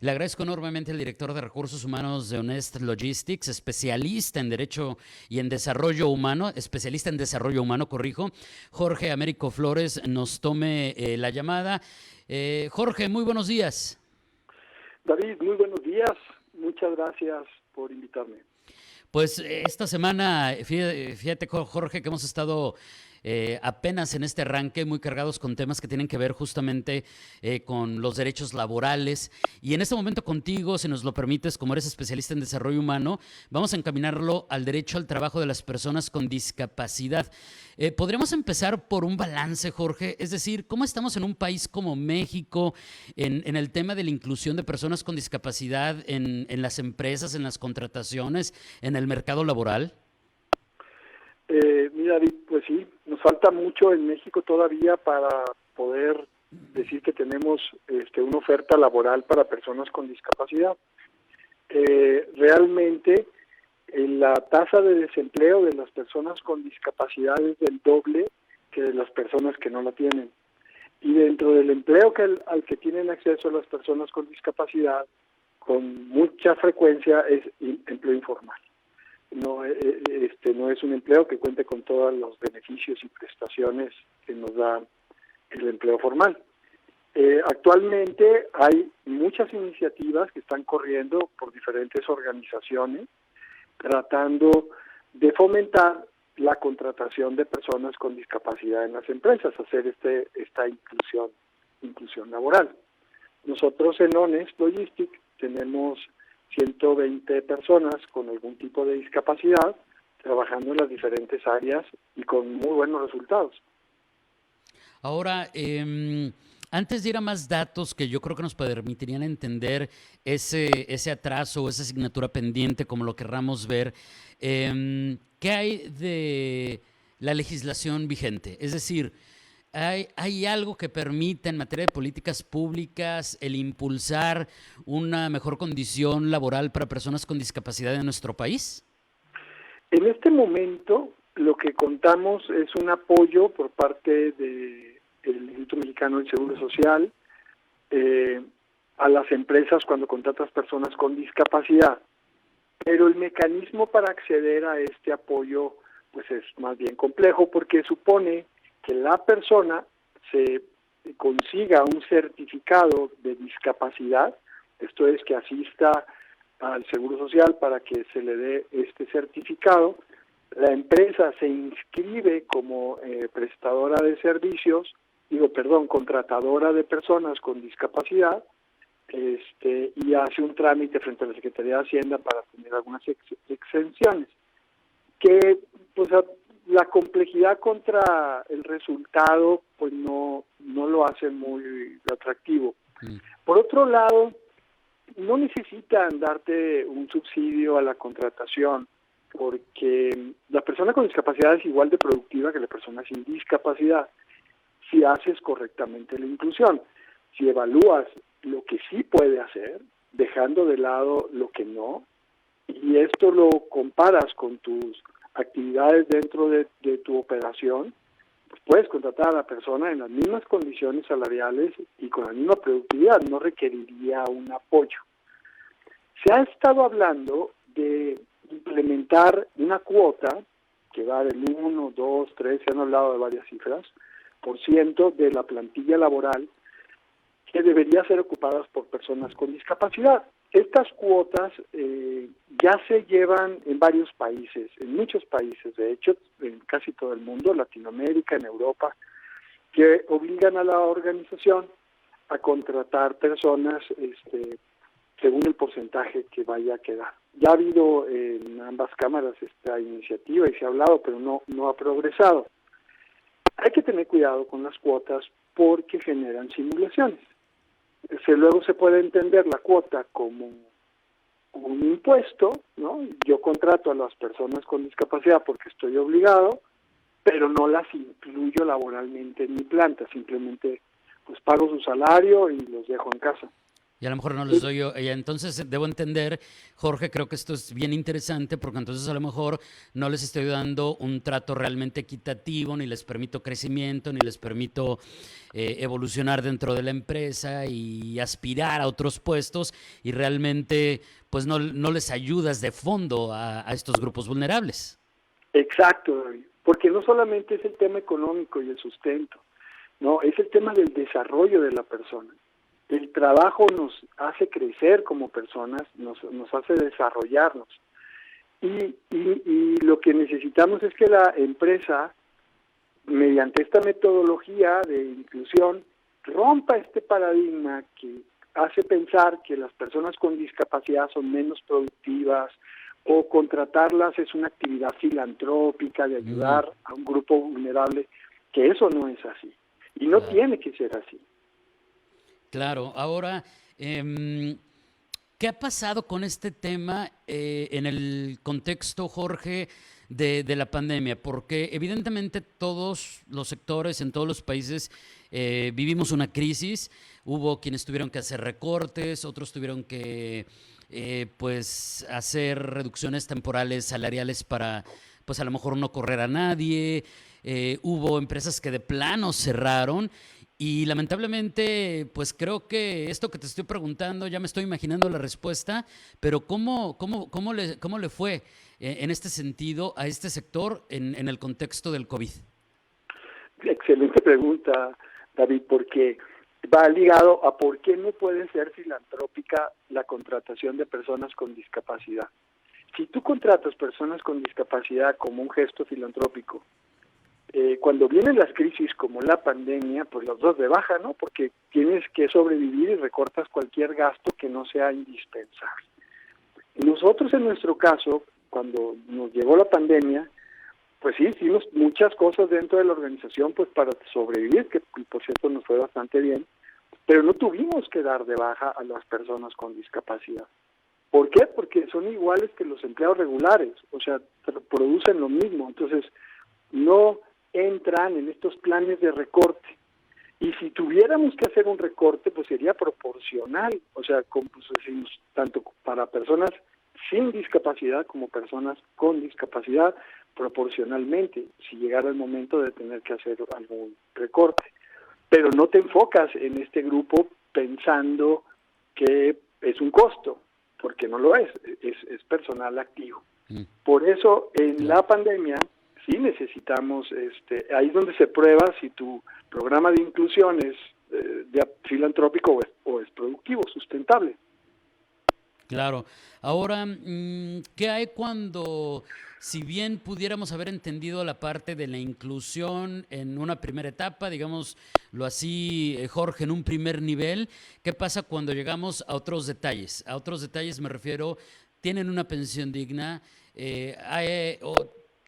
Le agradezco enormemente al director de Recursos Humanos de Honest Logistics, especialista en Derecho y en Desarrollo Humano, especialista en Desarrollo Humano, corrijo, Jorge Américo Flores, nos tome la llamada. Jorge, muy buenos días. David, muy buenos días. Muchas gracias por invitarme. Pues esta semana, fíjate, Jorge, que hemos estado apenas en este arranque muy cargados con temas que tienen que ver justamente con los derechos laborales. Y en este momento contigo, si nos lo permites, como eres especialista en desarrollo humano, vamos a encaminarlo al derecho al trabajo de las personas con discapacidad. ¿Podríamos empezar por un balance, Jorge? Es decir, ¿cómo estamos en un país como México en el tema de la inclusión de personas con discapacidad en las empresas, en las contrataciones, en el mercado laboral? Mira, David, pues sí, nos falta mucho en México todavía para poder decir que tenemos una oferta laboral para personas con discapacidad. Realmente la tasa de desempleo de las personas con discapacidad es del doble que de las personas que no la tienen. Y dentro del empleo al que tienen acceso las personas con discapacidad, con mucha frecuencia es empleo informal. No es un empleo que cuente con todos los beneficios y prestaciones que nos da el empleo formal. Actualmente hay muchas iniciativas que están corriendo por diferentes organizaciones tratando de fomentar la contratación de personas con discapacidad en las empresas, hacer esta inclusión laboral. Nosotros en Honest Logistics tenemos 120 personas con algún tipo de discapacidad trabajando en las diferentes áreas y con muy buenos resultados. Ahora, antes de ir a más datos que yo creo que nos permitirían entender ese atraso o esa asignatura pendiente, como lo querramos ver, ¿qué hay de la legislación vigente? Es decir, ¿hay algo que permita en materia de políticas públicas el impulsar una mejor condición laboral para personas con discapacidad en nuestro país? En este momento, lo que contamos es un apoyo por parte del Instituto Mexicano del Seguro Social a las empresas cuando contratas personas con discapacidad, pero el mecanismo para acceder a este apoyo pues es más bien complejo porque supone que la persona se consiga un certificado de discapacidad, esto es que asista al Seguro Social para que se le dé este certificado. La empresa se inscribe como prestadora de servicios, contratadora de personas con discapacidad, y hace un trámite frente a la Secretaría de Hacienda para tener algunas exenciones. Que pues la complejidad contra el resultado pues no lo hace muy atractivo. Por otro lado, no necesitan darte un subsidio a la contratación porque la persona con discapacidad es igual de productiva que la persona sin discapacidad si haces correctamente la inclusión, si evalúas lo que sí puede hacer, dejando de lado lo que no, y esto lo comparas con tus actividades dentro de tu operación, pues puedes contratar a la persona en las mismas condiciones salariales y con la misma productividad, no requeriría un apoyo. Se ha estado hablando de implementar una cuota que va del 1, 2, 3, se han hablado de varias cifras, por ciento de la plantilla laboral que debería ser ocupadas por personas con discapacidad. Estas cuotas ya se llevan en varios países, en muchos países, de hecho, en casi todo el mundo, Latinoamérica, en Europa, que obligan a la organización a contratar personas según el porcentaje que vaya a quedar. Ya ha habido en ambas cámaras esta iniciativa y se ha hablado, pero no ha progresado. Hay que tener cuidado con las cuotas porque generan simulaciones. Luego se puede entender la cuota como un impuesto, ¿no? Yo contrato a las personas con discapacidad porque estoy obligado, pero no las incluyo laboralmente en mi planta, simplemente pues pago su salario y los dejo en casa. Y a lo mejor no les doy yo. Entonces, debo entender, Jorge, creo que esto es bien interesante porque entonces a lo mejor no les estoy dando un trato realmente equitativo, ni les permito crecimiento, ni les permito evolucionar dentro de la empresa y aspirar a otros puestos y realmente pues no les ayudas de fondo a estos grupos vulnerables. Exacto, David, porque no solamente es el tema económico y el sustento, no, es el tema del desarrollo de la persona. El trabajo nos hace crecer como personas, nos hace desarrollarnos. Y lo que necesitamos es que la empresa, mediante esta metodología de inclusión, rompa este paradigma que hace pensar que las personas con discapacidad son menos productivas o contratarlas es una actividad filantrópica de ayudar a un grupo vulnerable, que eso no es así. Y no tiene que ser así. Claro, ahora, ¿qué ha pasado con este tema en el contexto, Jorge, de la pandemia? Porque evidentemente todos los sectores en todos los países vivimos una crisis. Hubo quienes tuvieron que hacer recortes, otros tuvieron que pues hacer reducciones temporales salariales para pues a lo mejor no correr a nadie. Hubo empresas que de plano cerraron y lamentablemente, pues creo que esto que te estoy preguntando, ya me estoy imaginando la respuesta, pero ¿cómo le fue en este sentido a este sector en el contexto del COVID? Excelente pregunta, David, porque va ligado a por qué no puede ser filantrópica la contratación de personas con discapacidad. Si tú contratas personas con discapacidad como un gesto filantrópico, cuando vienen las crisis como la pandemia, pues los dos de baja, ¿no? Porque tienes que sobrevivir y recortas cualquier gasto que no sea indispensable. Nosotros en nuestro caso, cuando nos llegó la pandemia, pues sí, hicimos muchas cosas dentro de la organización pues para sobrevivir, que por cierto nos fue bastante bien, pero no tuvimos que dar de baja a las personas con discapacidad. ¿Por qué? Porque son iguales que los empleados regulares, o sea, producen lo mismo, entonces no entran en estos planes de recorte. Y si tuviéramos que hacer un recorte, pues sería proporcional, o sea, como pues decimos, tanto para personas sin discapacidad como personas con discapacidad, proporcionalmente, si llegara el momento de tener que hacer algún recorte. Pero no te enfocas en este grupo pensando que es un costo, porque no lo es personal activo. Por eso, en la pandemia, sí necesitamos, ahí es donde se prueba si tu programa de inclusión es filantrópico o es productivo, sustentable. Claro. Ahora, ¿qué hay cuando, si bien pudiéramos haber entendido la parte de la inclusión en una primera etapa, digámoslo así, Jorge, en un primer nivel, qué pasa cuando llegamos a otros detalles? A otros detalles me refiero, ¿tienen una pensión digna?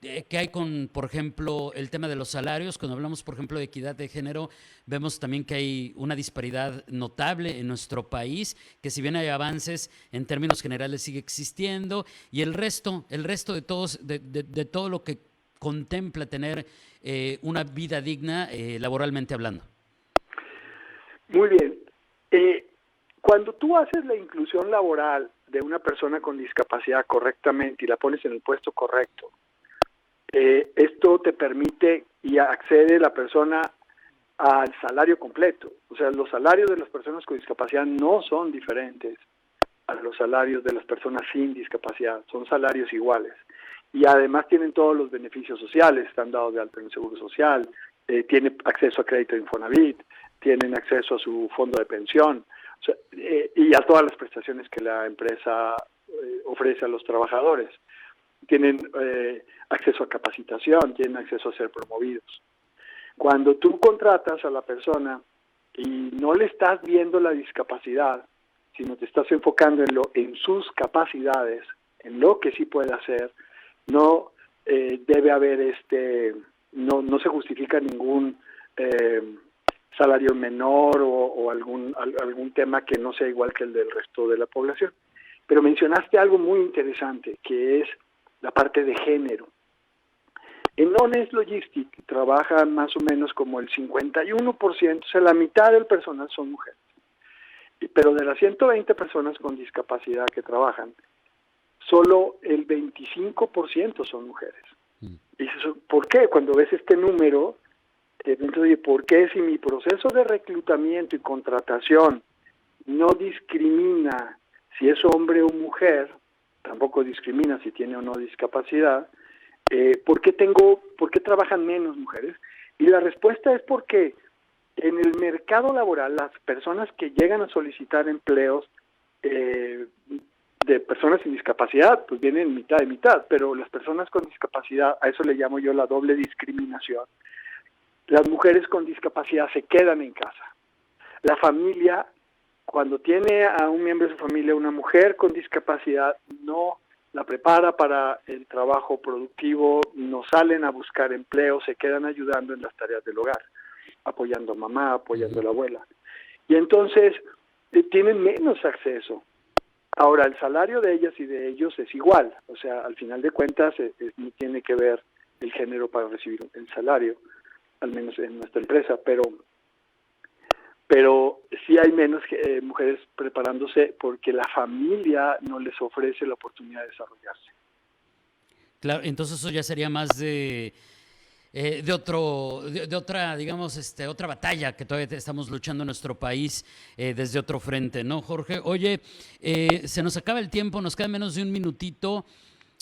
¿Qué hay con, por ejemplo, el tema de los salarios? Cuando hablamos, por ejemplo, de equidad de género, vemos también que hay una disparidad notable en nuestro país, que si bien hay avances, en términos generales sigue existiendo, y el resto de todos, de todo lo que contempla tener una vida digna laboralmente hablando. Muy bien. Cuando tú haces la inclusión laboral de una persona con discapacidad correctamente y la pones en el puesto correcto, esto te permite y accede la persona al salario completo. O sea, los salarios de las personas con discapacidad no son diferentes a los salarios de las personas sin discapacidad, son salarios iguales. Y además tienen todos los beneficios sociales, están dados de alta en el Seguro Social, tienen acceso a crédito de Infonavit, tienen acceso a su fondo de pensión, o sea, y a todas las prestaciones que la empresa ofrece a los trabajadores. Tienen acceso a capacitación, tienen acceso a ser promovidos. Cuando tú contratas a la persona y no le estás viendo la discapacidad, sino te estás enfocando en sus capacidades, en lo que sí puede hacer, no debe haber no se justifica ningún salario menor o algún tema que no sea igual que el del resto de la población. Pero mencionaste algo muy interesante, que es la parte de género. En Honest Logistics trabajan más o menos como el 51%, o sea, la mitad del personal son mujeres. Pero de las 120 personas con discapacidad que trabajan, solo el 25% son mujeres. Y dices, ¿por qué? Cuando ves este número, entonces, oye, ¿por qué si mi proceso de reclutamiento y contratación no discrimina si es hombre o mujer, tampoco discrimina si tiene o no discapacidad, ¿por qué trabajan menos mujeres? Y la respuesta es porque en el mercado laboral las personas que llegan a solicitar empleos de personas sin discapacidad, pues vienen mitad y mitad, pero las personas con discapacidad, a eso le llamo yo la doble discriminación. Las mujeres con discapacidad se quedan en casa. La familia, cuando tiene a un miembro de su familia, una mujer con discapacidad, no la prepara para el trabajo productivo, no salen a buscar empleo, se quedan ayudando en las tareas del hogar, apoyando a mamá, apoyando a la abuela. Y entonces tienen menos acceso. Ahora, el salario de ellas y de ellos es igual, o sea, al final de cuentas no tiene que ver el género para recibir el salario, al menos en nuestra empresa, pero sí hay menos mujeres preparándose porque la familia no les ofrece la oportunidad de desarrollarse. Claro, entonces eso ya sería más de otra, digamos, otra batalla que todavía estamos luchando en nuestro país desde otro frente, ¿no, Jorge? Oye, se nos acaba el tiempo, nos queda menos de un minutito.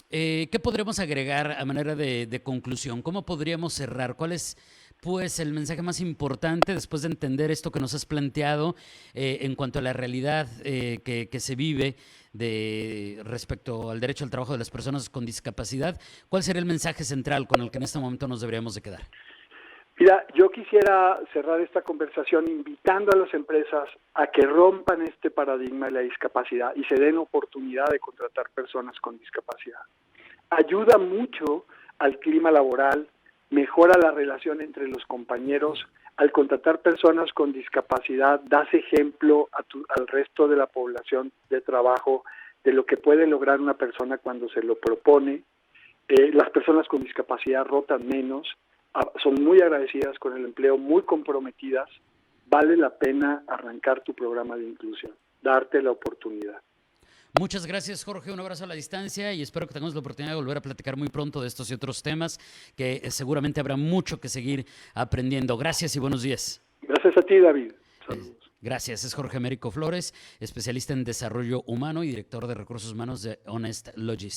¿Qué podríamos agregar a manera de conclusión? ¿Cómo podríamos cerrar? ¿Cuál es, pues, el mensaje más importante después de entender esto que nos has planteado en cuanto a la realidad que se vive respecto al derecho al trabajo de las personas con discapacidad? ¿Cuál sería el mensaje central con el que en este momento nos deberíamos de quedar? Mira, yo quisiera cerrar esta conversación invitando a las empresas a que rompan este paradigma de la discapacidad y se den oportunidad de contratar personas con discapacidad. Ayuda mucho al clima laboral, mejora la relación entre los compañeros. Al contratar personas con discapacidad, das ejemplo al resto de la población de trabajo de lo que puede lograr una persona cuando se lo propone. Las personas con discapacidad rotan menos, son muy agradecidas con el empleo, muy comprometidas. Vale la pena arrancar tu programa de inclusión, darte la oportunidad. Muchas gracias, Jorge. Un abrazo a la distancia y espero que tengamos la oportunidad de volver a platicar muy pronto de estos y otros temas que seguramente habrá mucho que seguir aprendiendo. Gracias y buenos días. Gracias a ti, David. Saludos. Gracias. Es Jorge Américo Flores, especialista en desarrollo humano y director de recursos humanos de Honest Logistics.